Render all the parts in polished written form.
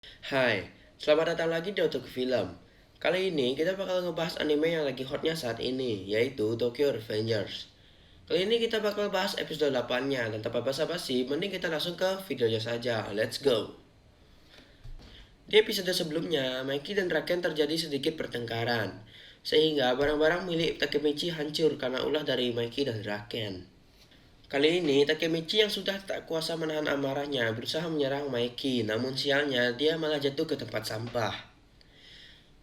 Hai, selamat datang lagi di Otak Film. Kali ini kita bakal ngebahas anime yang lagi hotnya saat ini, yaitu Tokyo Revengers. Kali ini kita bakal bahas episode 8-nya, dan tanpa basa-basi, mending kita langsung ke videonya saja. Let's go! Di episode sebelumnya, Mikey dan Raken terjadi sedikit pertengkaran, sehingga barang-barang milik Takemichi hancur karena ulah dari Mikey dan Raken. Kali ini, Takemichi yang sudah tak kuasa menahan amarahnya berusaha menyerang Mikey, namun sialnya dia malah jatuh ke tempat sampah.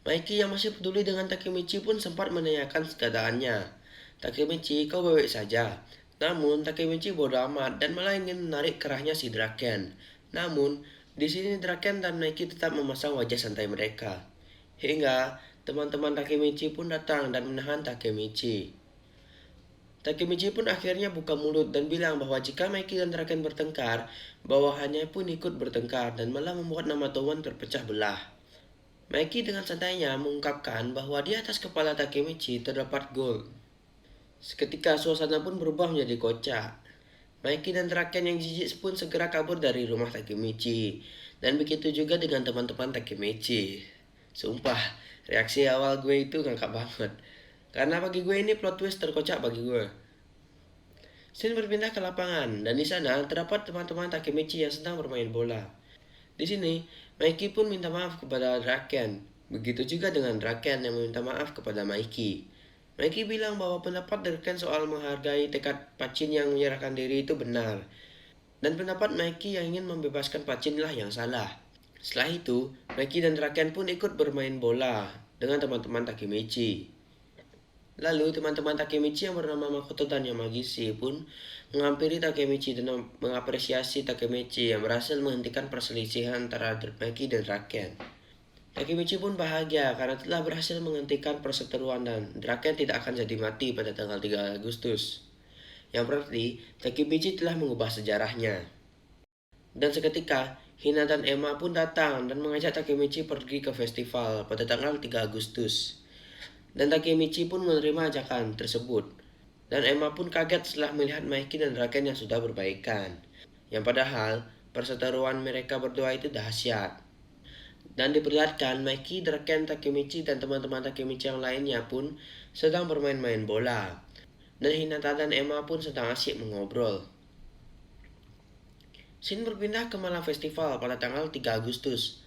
Mikey yang masih peduli dengan Takemichi pun sempat menanyakan keadaannya. Takemichi, kau baik saja. Namun, Takemichi bodoh amat dan malah ingin menarik kerahnya si Draken. Namun, di sini Draken dan Mikey tetap memasang wajah santai mereka. Hingga, teman-teman Takemichi pun datang dan menahan Takemichi. Takemichi pun akhirnya buka mulut dan bilang bahwa jika Mikey dan Draken bertengkar, bawahannya pun ikut bertengkar dan malah membuat nama Towan terpecah belah. Mikey dengan santainya mengungkapkan bahwa di atas kepala Takemichi terdapat gold. Seketika suasana pun berubah menjadi kocak. Mikey dan Draken yang jijik pun segera kabur dari rumah Takemichi. Dan begitu juga dengan teman-teman Takemichi. Sumpah, reaksi awal gue itu ngakak banget. Karena bagi gue ini plot twist terkocak bagi gue. Scene berpindah ke lapangan, dan di sana terdapat teman-teman Takemichi yang sedang bermain bola. Di sini, Mikey pun minta maaf kepada Draken. Begitu juga dengan Draken yang meminta maaf kepada Mikey. Mikey bilang bahwa pendapat Draken soal menghargai tekad Pachin yang menyerahkan diri itu benar. Dan pendapat Mikey yang ingin membebaskan Pachin lah yang salah. Setelah itu, Mikey dan Draken pun ikut bermain bola dengan teman-teman Takemichi. Lalu teman-teman Takemichi yang bernama Makoto dan Yamagishi pun menghampiri Takemichi dan mengapresiasi Takemichi yang berhasil menghentikan perselisihan antara Mikey dan Draken. Takemichi pun bahagia karena telah berhasil menghentikan perseteruan dan Draken tidak akan jadi mati pada tanggal 3 Agustus. Yang berarti Takemichi telah mengubah sejarahnya. Dan seketika, Hina dan Emma pun datang dan mengajak Takemichi pergi ke festival pada tanggal 3 Agustus. Dan Takemichi pun menerima ajakan tersebut. Dan Emma pun kaget setelah melihat Mikey dan Draken yang sudah berbaikan. Yang padahal, perseteruan mereka berdua itu dahsyat. Dan diperlihatkan Mikey, Draken, Takemichi, dan teman-teman Takemichi yang lainnya pun sedang bermain-main bola. Dan Hinata dan Emma pun sedang asyik mengobrol. Scene berpindah ke malam festival pada tanggal 3 Agustus.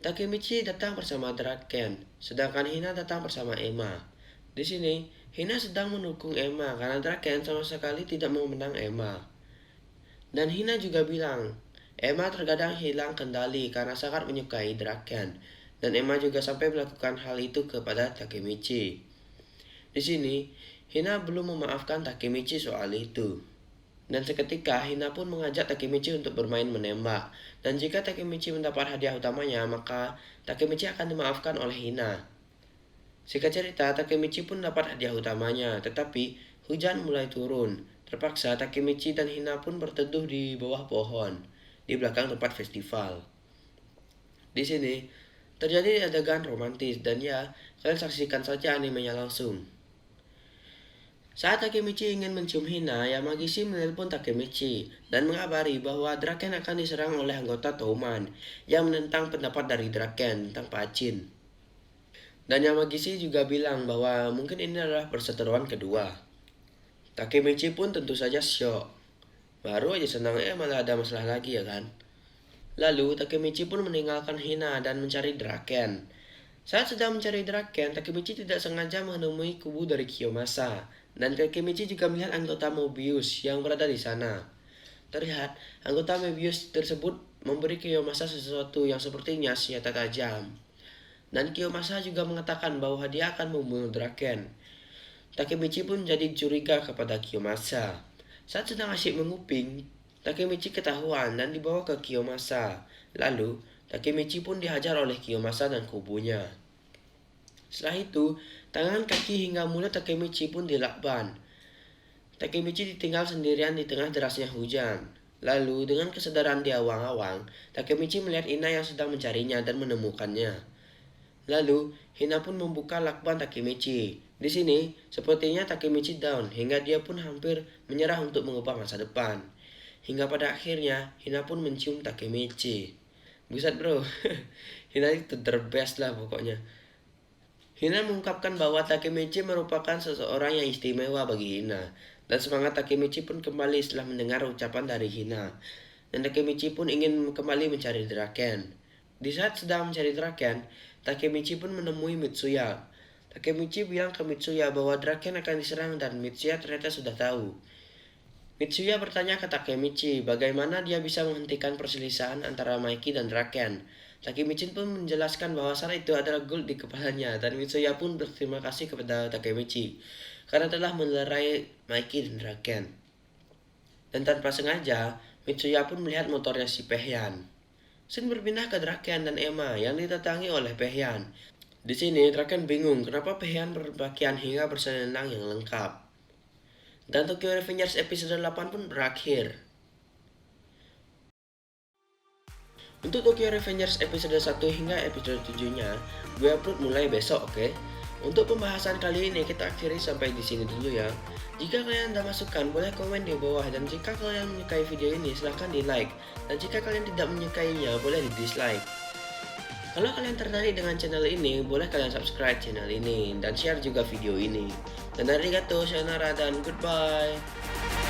Takemichi datang bersama Draken, sedangkan Hina datang bersama Emma. Di sini, Hina sedang mendukung Emma karena Draken sama sekali tidak mau menang Emma. Dan Hina juga bilang, Emma terkadang hilang kendali karena sangat menyukai Draken. Dan Emma juga sampai melakukan hal itu kepada Takemichi. Di sini, Hina belum memaafkan Takemichi soal itu. Dan seketika Hina pun mengajak Takemichi untuk bermain menembak. Dan jika Takemichi mendapat hadiah utamanya, maka Takemichi akan dimaafkan oleh Hina. Singkat cerita, Takemichi pun dapat hadiah utamanya, tetapi hujan mulai turun. Terpaksa Takemichi dan Hina pun berteduh di bawah pohon, di belakang tempat festival. Di sini, terjadi adegan romantis dan ya, kalian saksikan saja animenya langsung. Saat Takemichi ingin mencium Hina, Yamagishi menelpon Takemichi dan mengabari bahwa Draken akan diserang oleh anggota Touman yang menentang pendapat dari Draken tentang Pachin. Dan Yamagishi juga bilang bahwa mungkin ini adalah perseteruan kedua. Takemichi pun tentu saja syok. Baru aja senang malah ada masalah lagi ya kan. Lalu Takemichi pun meninggalkan Hina dan mencari Draken. Saat sedang mencari Draken, Takemichi tidak sengaja menemui kubu dari Kiyomasa. Dan Takemichi juga melihat anggota Mobius yang berada di sana. Terlihat, anggota Mobius tersebut memberi Kiyomasa sesuatu yang sepertinya senjata tajam. Dan Kiyomasa juga mengatakan bahwa dia akan membunuh Draken. Takemichi pun jadi curiga kepada Kiyomasa. Saat sedang asyik menguping, Takemichi ketahuan dan dibawa ke Kiyomasa. Lalu, Takemichi pun dihajar oleh Kiyomasa dan kubunya. Setelah itu, tangan, kaki hingga mulut Takemichi pun dilakban. Takemichi ditinggal sendirian di tengah derasnya hujan. Lalu, dengan kesadaran di awang-awang, Takemichi melihat Ina yang sedang mencarinya dan menemukannya. Lalu, Hina pun membuka lakban Takemichi. Di sini, sepertinya Takemichi down hingga dia pun hampir menyerah untuk mengubah masa depan. Hingga pada akhirnya, Hina pun mencium Takemichi. Buset bro, Hina itu the best lah pokoknya. Hina mengungkapkan bahwa Takemichi merupakan seseorang yang istimewa bagi Hina. Dan semangat Takemichi pun kembali setelah mendengar ucapan dari Hina. Dan Takemichi pun ingin kembali mencari Draken. Di saat sedang mencari Draken, Takemichi pun menemui Mitsuya. Takemichi bilang ke Mitsuya bahwa Draken akan diserang dan Mitsuya ternyata sudah tahu. Mitsuya bertanya ke Takemichi bagaimana dia bisa menghentikan perselisihan antara Mikey dan Draken. Takemichi pun menjelaskan bahwa saat itu adalah gold di kepalanya dan Mitsuya pun berterima kasih kepada Takemichi karena telah melerai Mikey dan Draken. Dan tanpa sengaja, Mitsuya pun melihat motornya si Pehyan. Shin berpindah ke Draken dan Emma yang ditatangi oleh Pehyan. Di sini Draken bingung kenapa Pehyan berpakaian hingga berselendang yang lengkap. Dan Tokyo Revengers episode 8 pun berakhir. Untuk Tokyo Revengers episode 1 hingga episode 7-nya, gue upload mulai besok, oke? Untuk pembahasan kali ini kita akhiri sampai di sini dulu ya. Jika kalian ada masukan, boleh komen di bawah, dan jika kalian menyukai video ini silahkan di like, dan jika kalian tidak menyukainya boleh di dislike. Kalau kalian tertarik dengan channel ini, boleh kalian subscribe channel ini dan share juga video ini. Dan arigatou, sayonara, dan goodbye.